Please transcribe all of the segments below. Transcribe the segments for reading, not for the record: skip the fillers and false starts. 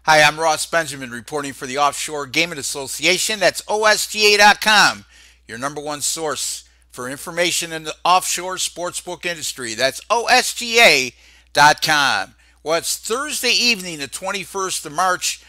Hi, I'm Ross Benjamin reporting for the Offshore Gaming Association. That's OSGA.com, your number one source for information in the offshore sportsbook industry. That's OSGA.com. Well, it's Thursday evening, the 21st of March,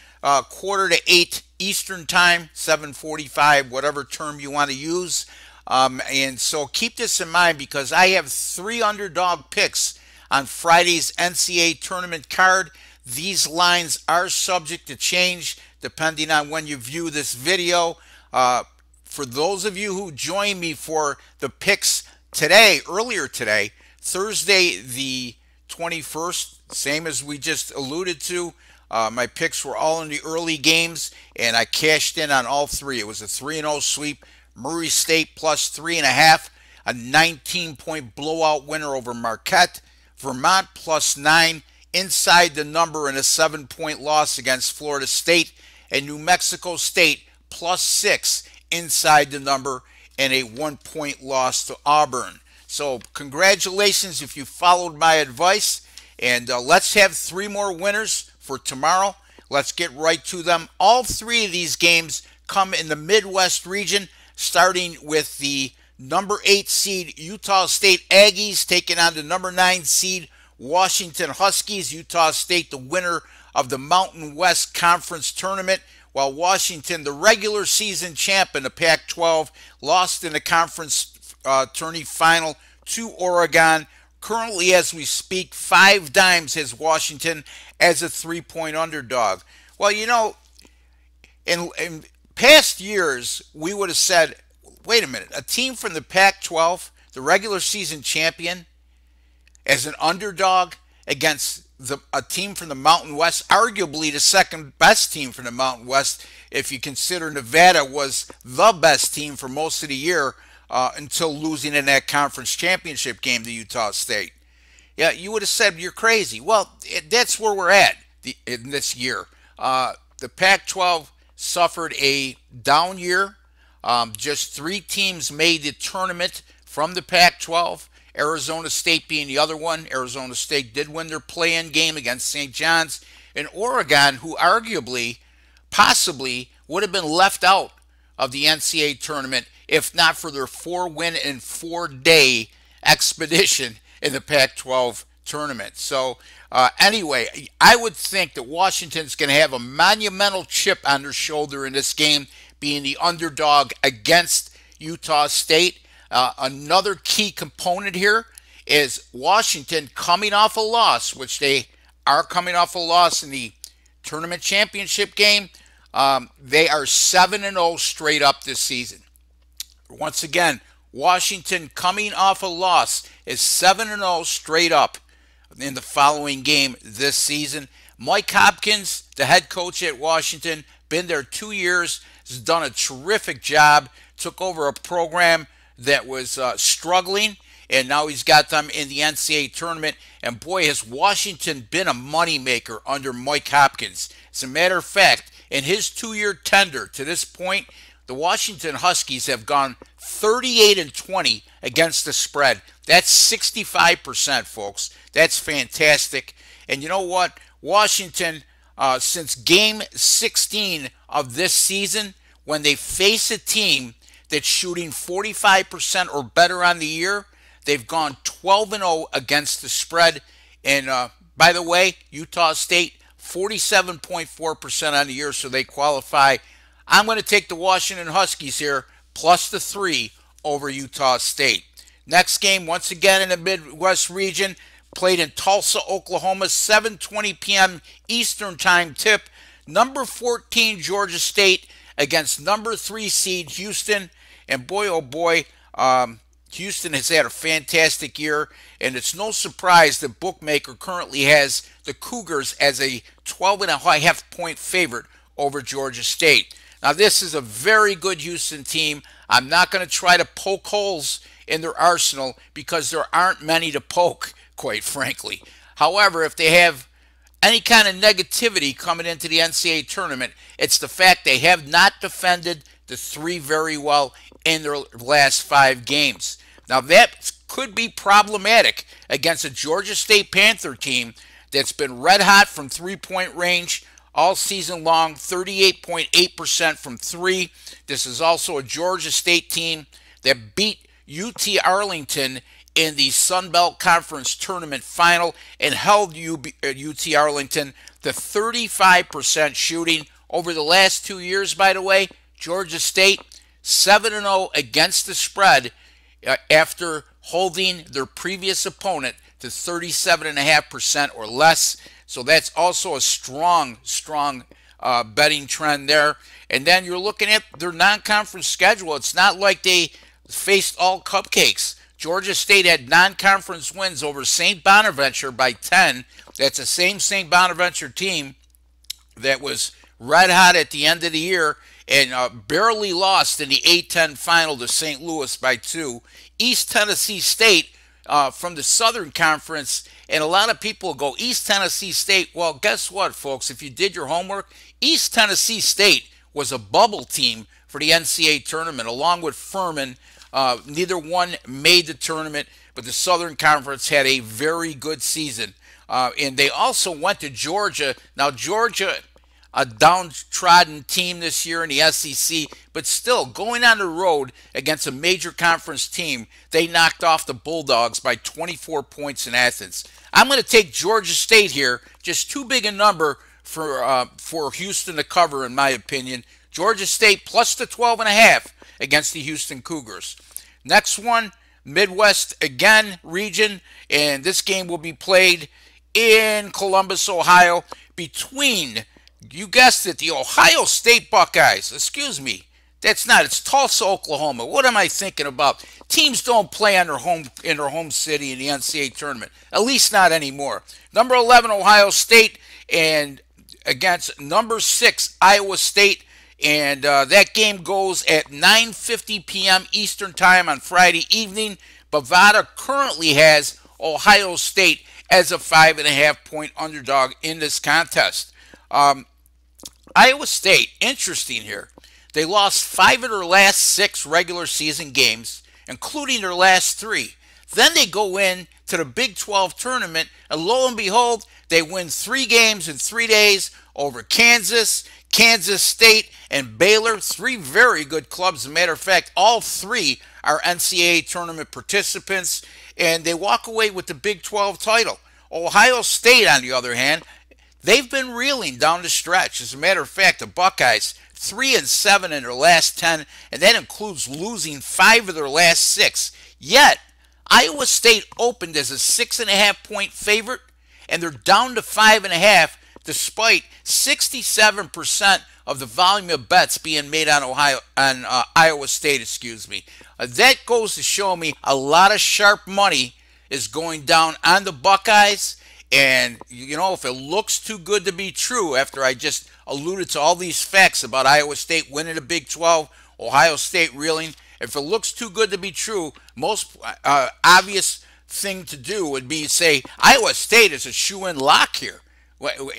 quarter to 8 Eastern Time, 7:45, whatever term you want to use. And so keep this in mind because I have 3 underdog picks on Friday's NCAA Tournament card. These lines are subject to change depending on when you view this video. For those of you who joined me for the picks today, earlier today, Thursday the 21st, same as we just alluded to, my picks were all in the early games, and I cashed in on all 3. It was a 3-0 sweep. Murray State plus 3.5, a 19-point blowout winner over Marquette. Vermont plus 9, inside the number in a 7-point loss against Florida State, and New Mexico State plus 6 inside the number in a 1-point loss to Auburn. So congratulations if you followed my advice, and let's have 3 more winners for tomorrow. Let's get right to them. All 3 of these games come in the Midwest region, starting with the number 8 seed Utah State Aggies taking on the number 9 seed Washington Huskies. Utah State, the winner of the Mountain West Conference Tournament, while Washington, the regular season champ in the Pac-12, lost in the conference tourney final to Oregon. Currently, as we speak, 5 dimes has Washington as a 3-point underdog. Well, you know, in past years, we would have said, wait a minute, a team from the Pac-12, the regular season champion, as an underdog against a team from the Mountain West, arguably the second best team from the Mountain West, if you consider Nevada was the best team for most of the year until losing in that conference championship game to Utah State. Yeah, you would have said you're crazy. Well, that's where we're at in this year. The Pac-12 suffered a down year. Just 3 teams made the tournament from the Pac-12, Arizona State being the other one. Arizona State did win their play-in game against St. John's. And Oregon, who arguably, possibly, would have been left out of the NCAA tournament if not for their 4-win and 4-day expedition in the Pac-12 tournament. So anyway, I would think that Washington's going to have a monumental chip on their shoulder in this game, being the underdog against Utah State. Another key component here is Washington coming off a loss, which they are coming off a loss in the tournament championship game. They are 7-0 straight up this season. Once again, Washington coming off a loss is 7-0 straight up in the following game this season. Mike Hopkins, the head coach at Washington, been there 2 years, has done a terrific job, took over a program that was struggling, and now he's got them in the NCAA tournament. And boy, has Washington been a moneymaker under Mike Hopkins. As a matter of fact, in his 2-year tender to this point, the Washington Huskies have gone 38-20 against the spread. That's 65%, folks. That's fantastic. And you know what? Washington, since game 16 of this season, when they face a team that's shooting 45% or better on the year, they've gone 12-0 against the spread. And by the way, Utah State, 47.4% on the year, so they qualify. I'm going to take the Washington Huskies here, plus the 3 over Utah State. Next game, once again in the Midwest region, played in Tulsa, Oklahoma, 7:20 p.m. Eastern Time tip. Number 14, Georgia State against number 3 seed Houston. And boy, oh boy, Houston has had a fantastic year, and it's no surprise the bookmaker currently has the Cougars as a 12.5-point favorite over Georgia State. Now, this is a very good Houston team. I'm not going to try to poke holes in their arsenal because there aren't many to poke, quite frankly. However, if they have any kind of negativity coming into the NCAA tournament, it's the fact they have not defended the 3 very well in their last 5 games. Now, that could be problematic against a Georgia State Panther team that's been red hot from 3-point range all season long, 38.8% from three. This is also a Georgia State team that beat UT Arlington in the Sun Belt Conference Tournament final and held UT Arlington to 35% shooting. Over the last 2 years, by the way, Georgia State 7-0 against the spread after holding their previous opponent to 37.5% or less. So that's also a strong betting trend there. And then you're looking at their non-conference schedule. It's not like they faced all cupcakes. Georgia State had non-conference wins over St. Bonaventure by 10. That's the same St. Bonaventure team that was red hot at the end of the year and barely lost in the A-10 final to St. Louis by 2. East Tennessee State from the Southern Conference, and a lot of people go, East Tennessee State. Well, guess what, folks? If you did your homework, East Tennessee State was a bubble team for the NCAA tournament, along with Furman. Neither one made the tournament, but the Southern Conference had a very good season. And they also went to Georgia. Now, Georgia, a downtrodden team this year in the SEC, but still going on the road against a major conference team, they knocked off the Bulldogs by 24 points in Athens. I'm going to take Georgia State here, just too big a number for Houston to cover, in my opinion. Georgia State plus the 12.5 against the Houston Cougars. Next one, Midwest again region, and this game will be played in Columbus, Ohio, between, you guessed it, the Ohio State Buckeyes. Excuse me, that's not. It's Tulsa, Oklahoma. What am I thinking about? Teams don't play in their home city in the NCAA tournament, at least not anymore. Number 11 Ohio State and against number 6 Iowa State. And that game goes at 9:50 p.m. Eastern Time on Friday evening. Bovada currently has Ohio State as a 5.5-point underdog in this contest. Iowa State, interesting here. They lost 5 of their last 6 regular season games, including their last 3. Then they go in to the Big 12 tournament, and lo and behold, they win 3 games in 3 days over Kansas, Kansas State, and Baylor. 3 very good clubs. As a matter of fact, all 3 are NCAA tournament participants, and they walk away with the Big 12 title. Ohio State, on the other hand, they've been reeling down the stretch. As a matter of fact, the Buckeyes 3-7 in their last 10, and that includes losing 5 of their last 6. Yet, Iowa State opened as a 6.5-point favorite, and they're down to 5.5, despite 67% of the volume of bets being made on Iowa State. That goes to show me a lot of sharp money is going down on the Buckeyes. And, you know, if it looks too good to be true, after I just alluded to all these facts about Iowa State winning the Big 12, Ohio State reeling, if it looks too good to be true, most obvious thing to do would be say Iowa State is a shoe-in lock here.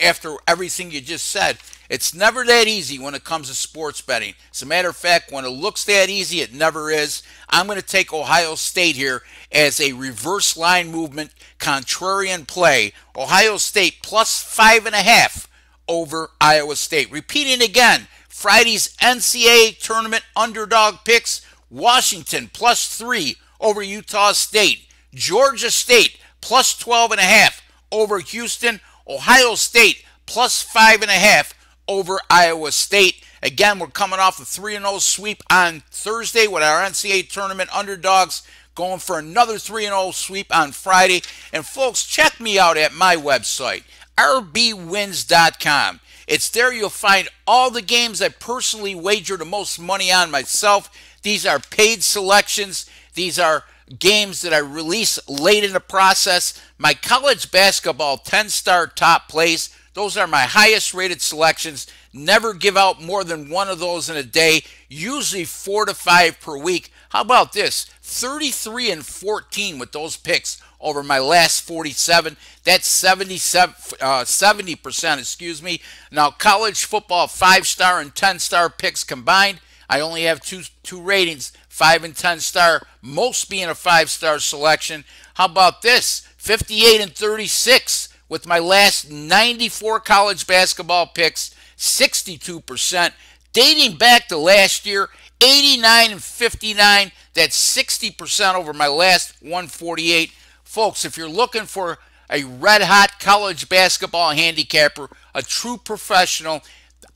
After everything you just said, it's never that easy when it comes to sports betting. As a matter of fact, when it looks that easy, it never is. I'm going to take Ohio State here as a reverse line movement contrarian play. Ohio State plus 5.5 over Iowa State. Repeating again, Friday's NCAA tournament underdog picks: Washington plus 3 over Utah State, Georgia State plus 12.5 over Houston, Ohio State plus 5.5 over Iowa State. Again, we're coming off a 3-0 sweep on Thursday with our NCAA tournament underdogs, going for another 3-0 sweep on Friday. And folks, check me out at my website, rbwins.com. It's there you'll find all the games I personally wager the most money on myself. These are paid selections. These are games that I release late in the process. My college basketball 10-star top plays, those are my highest rated selections. Never give out more than one of those in a day, usually 4 to 5 per week. How about this? 33-14 with those picks over my last 47. That's 70%, Now, college football 5-star and 10-star picks combined, I only have two ratings, 5 and 10-star, most being a 5-star selection. How about this? 58-36 with my last 94 college basketball picks, 62%. Dating back to last year, 89 and 59. That's 60% over my last 148. Folks, if you're looking for a red-hot college basketball handicapper, a true professional,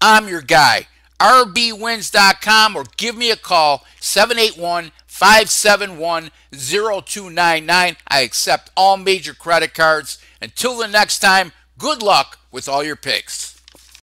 I'm your guy. rbwins.com or give me a call, 781-571-0299. I accept all major credit cards. Until the next time, good luck with all your picks.